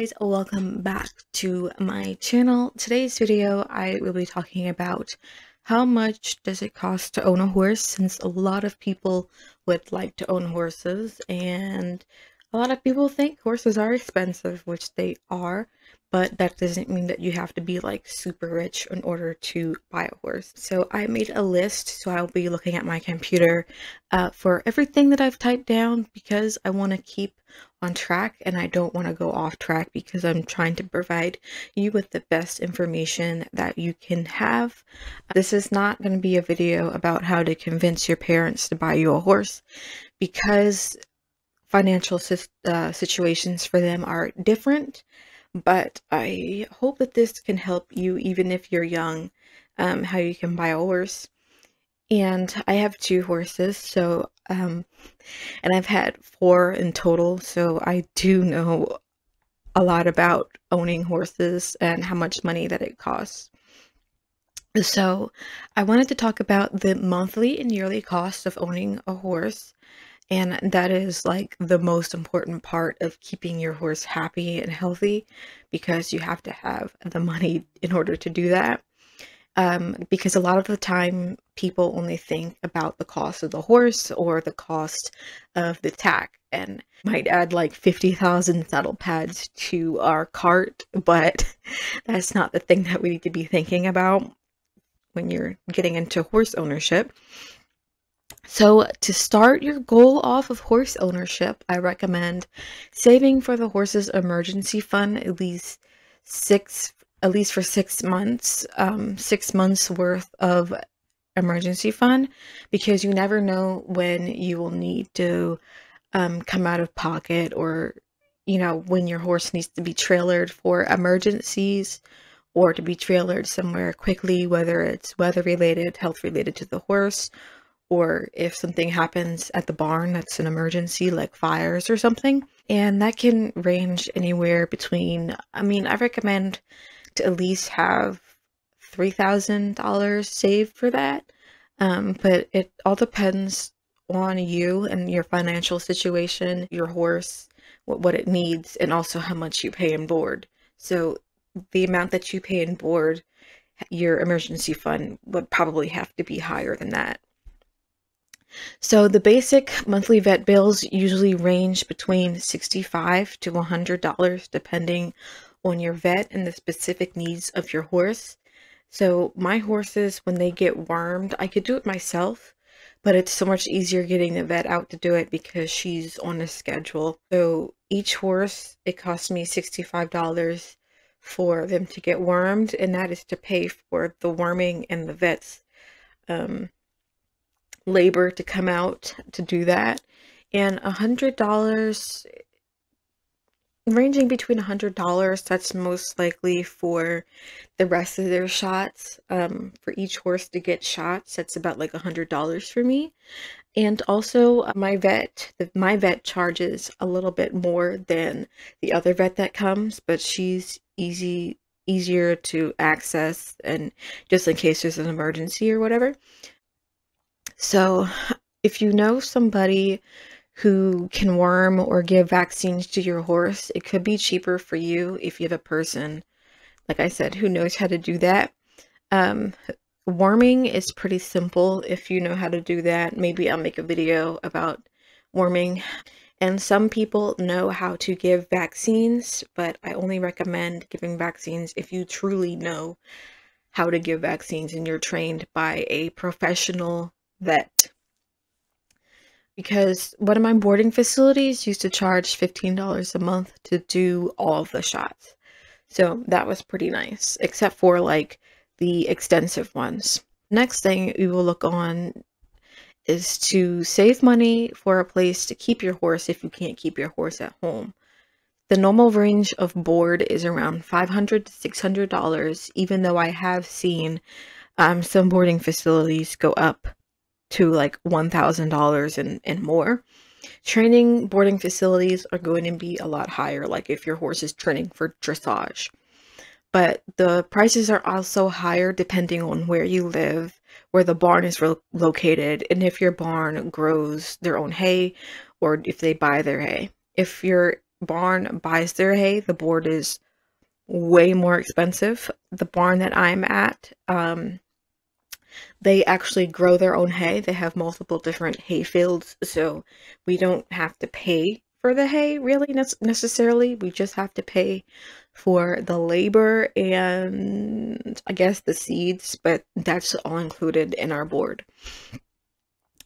guys, welcome back to my channel. Today's video I will be talking about how much does it cost to own a horse, since a lot of people would like to own horses and a lot of people think horses are expensive, which they are, but that doesn't mean that you have to be like super rich in order to buy a horse. So I made a list, so I'll be looking at my computer for everything that I've typed down because I want to keep on track and I don't want to go off track, because I'm trying to provide you with the best information that you can have. This is not going to be a video about how to convince your parents to buy you a horse, because financial situations for them are different, but I hope that this can help you even if you're young, how you can buy a horse. And I have 2 horses, so and I've had 4 in total, so I do know a lot about owning horses and how much money that it costs. So I wanted to talk about the monthly and yearly cost of owning a horse, and that is like the most important part of keeping your horse happy and healthy, because you have to have the money in order to do that. Because a lot of the time people only think about the cost of the horse or the cost of the tack, and might add like 50,000 saddle pads to our cart, but that's not the thing that we need to be thinking about when you're getting into horse ownership. So to start your goal off of horse ownership, I recommend saving for the horse's emergency fund at least for 6 months, 6 months worth of emergency fund, because you never know when you will need to come out of pocket, or when your horse needs to be trailered for emergencies or to be trailered somewhere quickly, whether it's weather related, health related to the horse, or if something happens at the barn that's an emergency like fires or something. And that can range anywhere between, I recommend to at least have $3,000 saved for that, but it all depends on you and your financial situation, your horse, what it needs, and also how much you pay in board. So the amount that you pay in board, your emergency fund would probably have to be higher than that. So the basic monthly vet bills usually range between $65 to $100 depending on your vet and the specific needs of your horse. So my horses, when they get wormed, I could do it myself, but it's so much easier getting the vet out to do it because she's on a schedule. So each horse, it costs me $65 for them to get wormed, and that is to pay for the worming and the vet's labor to come out to do that. And $100, ranging between $100, that's most likely for the rest of their shots. For each horse to get shots, that's about like $100 for me. And also my vet charges a little bit more than the other vet that comes, but she's easier to access, and just in case there's an emergency or whatever. So if you know somebody who can worm or give vaccines to your horse, it could be cheaper for you if you have a person, like I said, who knows how to do that. Worming is pretty simple if you know how to do that. Maybe I'll make a video about worming. And some people know how to give vaccines, but I only recommend giving vaccines if you truly know how to give vaccines and you're trained by a professional vet. Because one of my boarding facilities used to charge $15 a month to do all of the shots. So that was pretty nice, except for like the extensive ones. Next thing we will look on is to save money for a place to keep your horse if you can't keep your horse at home. The normal range of board is around $500 to $600, even though I have seen some boarding facilities go up to like $1,000 and more. Training boarding facilities are going to be a lot higher, like if your horse is training for dressage. But the prices are also higher depending on where you live, where the barn is located, and if your barn grows their own hay or if they buy their hay. If your barn buys their hay, the board is way more expensive. The barn that I'm at, they actually grow their own hay. They have multiple different hay fields, so we don't have to pay for the hay really necessarily. We just have to pay for the labor and I guess the seeds, but that's all included in our board.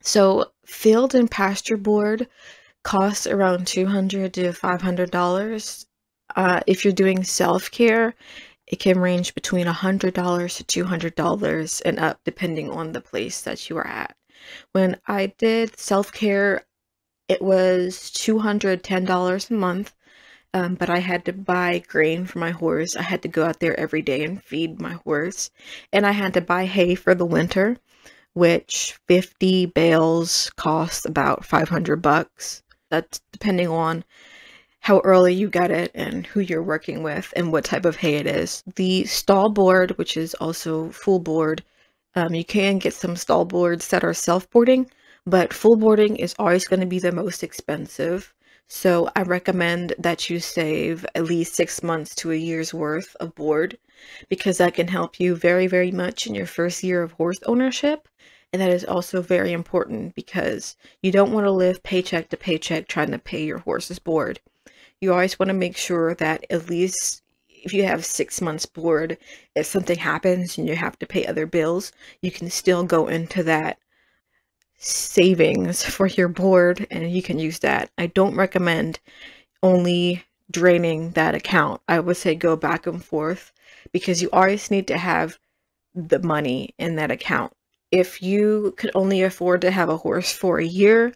So field and pasture board costs around $200 to $500. If you're doing self-care, it can range between $100 to $200 and up depending on the place that you are at. When I did self-care, it was $210 a month, but I had to buy grain for my horse. I had to go out there every day and feed my horse, and I had to buy hay for the winter, which 50 bales cost about $500. That's depending on how early you get it and who you're working with and what type of hay it is. The stall board, which is also full board, you can get some stall boards that are self-boarding, but full boarding is always going to be the most expensive. So I recommend that you save at least 6 months to a year's worth of board, because that can help you very, very much in your first year of horse ownership. And that is also very important because you don't want to live paycheck to paycheck trying to pay your horse's board. You always want to make sure that at least if you have 6 months board, if something happens and you have to pay other bills, you can still go into that savings for your board and you can use that. I don't recommend only draining that account. I would say go back and forth because you always need to have the money in that account. If you could only afford to have a horse for a year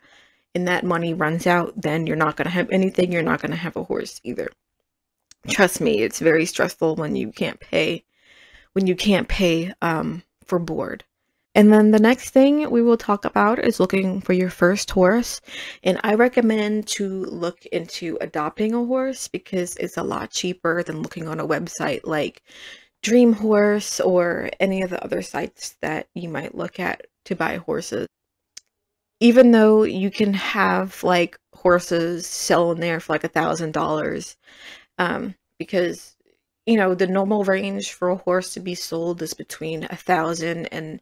and that money runs out, then you're not going to have anything. You're not going to have a horse either. Trust me, it's very stressful when you can't pay for board. And then the next thing we will talk about is looking for your first horse. And I recommend to look into adopting a horse because it's a lot cheaper than looking on a website like Dream Horse or any of the other sites that you might look at to buy horses. Even though you can have like horses selling there for like $1,000, because you know the normal range for a horse to be sold is between 1,000 and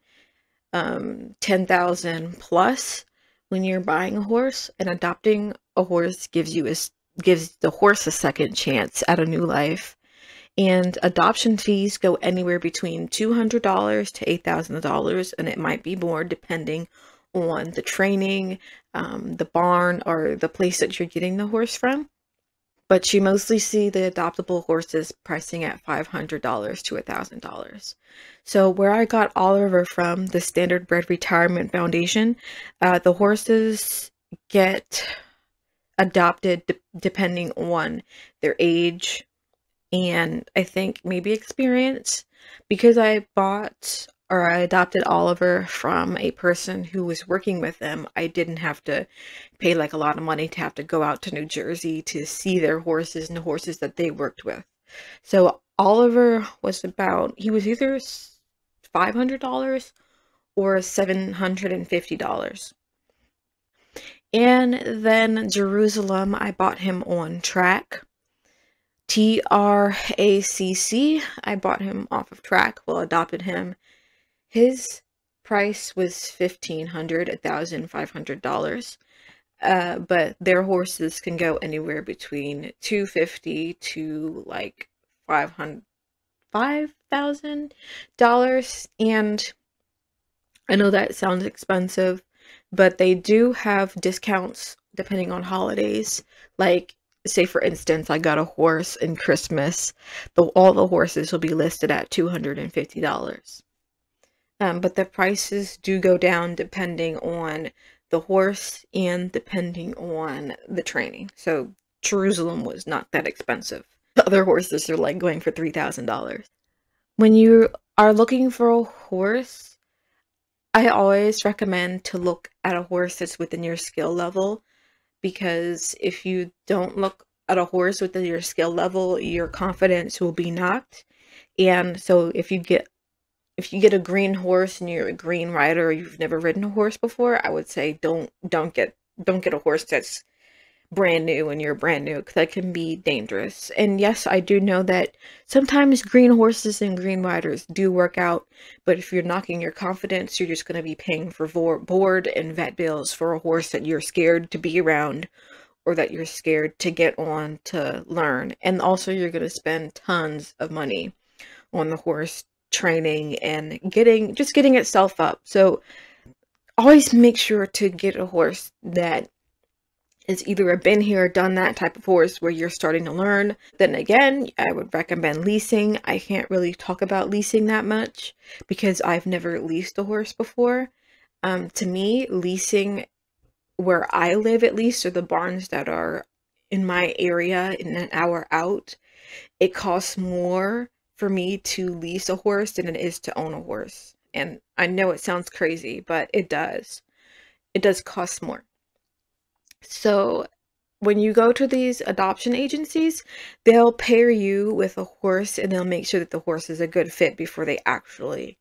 10,000 plus when you're buying a horse, and adopting a horse gives the horse a second chance at a new life. And adoption fees go anywhere between $200 to $8,000, and it might be more depending on the training, the barn, or the place that you're getting the horse from. But you mostly see the adoptable horses pricing at $500 to $1,000. So where I got Oliver from, the Standardbred Retirement Foundation, the horses get adopted depending on their age and I think maybe experience. Because I adopted Oliver from a person who was working with them, I didn't have to pay like a lot of money to have to go out to New Jersey to see their horses and the horses that they worked with. So Oliver was he was either $500 or $750. And then Jerusalem, I bought him on track. TRACC, I bought him off of track, adopted him. His price was $1,500 but their horses can go anywhere between $250 to like $5,000. And I know that sounds expensive, but they do have discounts depending on holidays. Like, say for instance, I got a horse in Christmas, all the horses will be listed at $250. But the prices do go down depending on the horse and depending on the training. So Jerusalem was not that expensive. The other horses are like going for $3,000. When you are looking for a horse, I always recommend to look at a horse that's within your skill level, because if you don't look at a horse within your skill level, your confidence will be knocked. And so if you get a green horse and you're a green rider or you've never ridden a horse before, I would say don't get a horse that's brand new when you're brand new, because that can be dangerous. And yes, I do know that sometimes green horses and green riders do work out, but if you're knocking your confidence, you're just going to be paying for board and vet bills for a horse that you're scared to be around or that you're scared to get on to learn. And also you're going to spend tons of money on the horse training and getting itself up. So always make sure to get a horse that is either a been here, done that type of horse where you're starting to learn. Then again, I would recommend leasing. I can't really talk about leasing that much because I've never leased a horse before. To me, leasing where I live, at least, or the barns that are in my area in an hour out, it costs more for me to lease a horse than it is to own a horse. And I know it sounds crazy, but it does. It does cost more. So when you go to these adoption agencies, they'll pair you with a horse and they'll make sure that the horse is a good fit before they actually,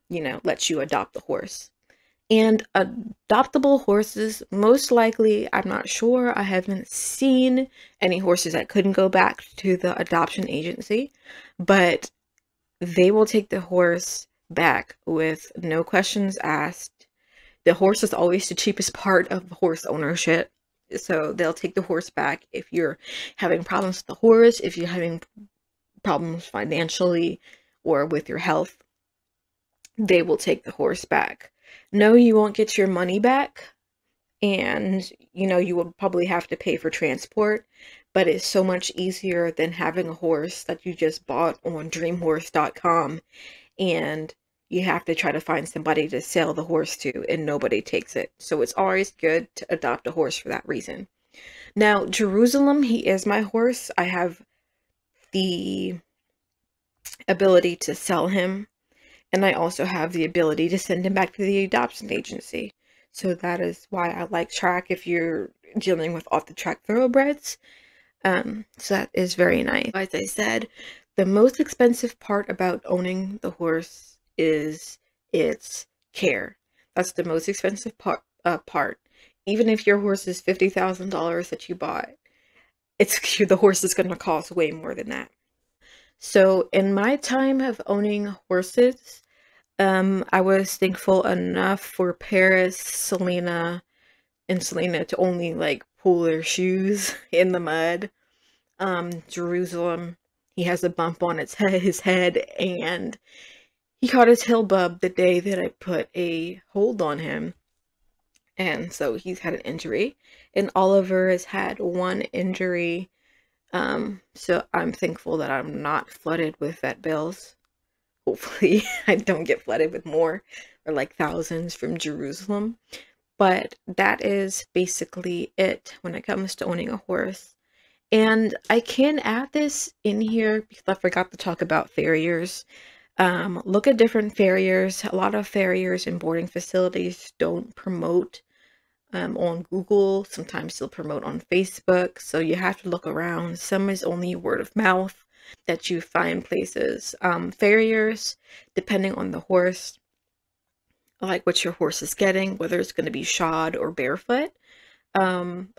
let you adopt the horse. And adoptable horses, most likely, I'm not sure, I haven't seen any horses that couldn't go back to the adoption agency, but they will take the horse back with no questions asked. The horse is always the cheapest part of horse ownership. So they'll take the horse back if you're having problems with the horse, if you're having problems financially or with your health, they will take the horse back. No, you won't get your money back. And, you will probably have to pay for transport, but it's so much easier than having a horse that you just bought on dreamhorse.com and you have to try to find somebody to sell the horse to and nobody takes it. So it's always good to adopt a horse for that reason. Now, Jerusalem, he is my horse. I have the ability to sell him, and I also have the ability to send him back to the adoption agency. So that is why I like track if you're dealing with off-the-track thoroughbreds. So that is very nice. As I said, the most expensive part about owning the horse is its care. That's the most expensive part. Even if your horse is $50,000 that you bought, the horse is going to cost way more than that. So in my time of owning horses, I was thankful enough for Paris, Selena, and Selena to only pull their shoes in the mud. Jerusalem, he has a bump on his head, and he caught his heel bub the day that I put a hold on him. And so he's had an injury. And Oliver has had one injury. So I'm thankful that I'm not flooded with vet bills. Hopefully I don't get flooded with more, or thousands from Jerusalem. But that is basically it when it comes to owning a horse. And I can add this in here because I forgot to talk about farriers. Look at different farriers. A lot of farriers in boarding facilities don't promote on Google. Sometimes they'll promote on Facebook. So you have to look around. Some is only word of mouth that you find places. Farriers, depending on the horse, like what your horse is getting, whether it's going to be shod or barefoot.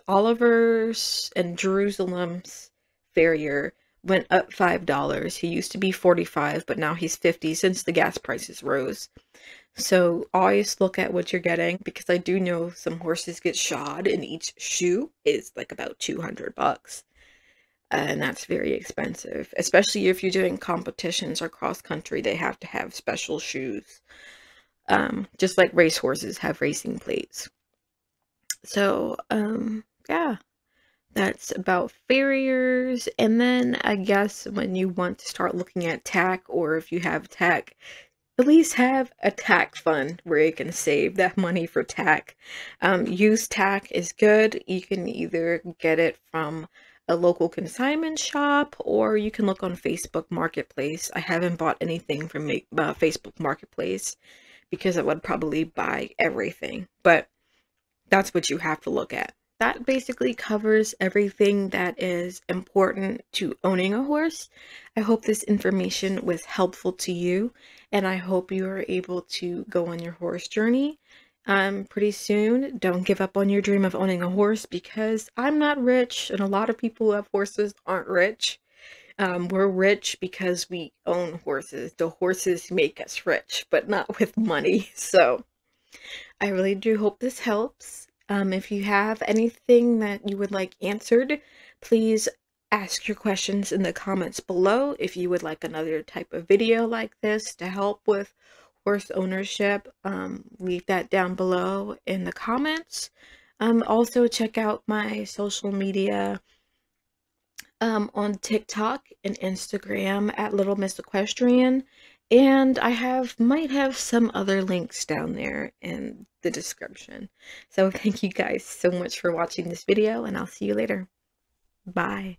Oliver's and Jerusalem's farrier went up $5. He used to be $45, but now he's $50 since the gas prices rose. So always look at what you're getting, because I do know some horses get shod and each shoe is about $200. And that's very expensive, especially if you're doing competitions or cross country. They have to have special shoes, just like racehorses have racing plates. So yeah, that's about farriers. And then I guess when you want to start looking at tack, or if you have tack, at least have a tack fund where you can save that money for tack. Used tack is good. You can either get it from a local consignment shop, or you can look on Facebook Marketplace. I haven't bought anything from Facebook Marketplace because I would probably buy everything, but that's what you have to look at. That basically covers everything that is important to owning a horse. I hope this information was helpful to you, and I hope you are able to go on your horse journey pretty soon. Don't give up on your dream of owning a horse, because I'm not rich, and a lot of people who have horses aren't rich. We're rich because we own horses. The horses make us rich, but not with money. So I really do hope this helps. If you have anything that you would like answered, please ask your questions in the comments below. If you would like another type of video like this to help with horse ownership, leave that down below in the comments. Also check out my social media on TikTok and Instagram at Little Miss Equestrian, and I might have some other links down there in the description. So thank you guys so much for watching this video, and I'll see you later. Bye.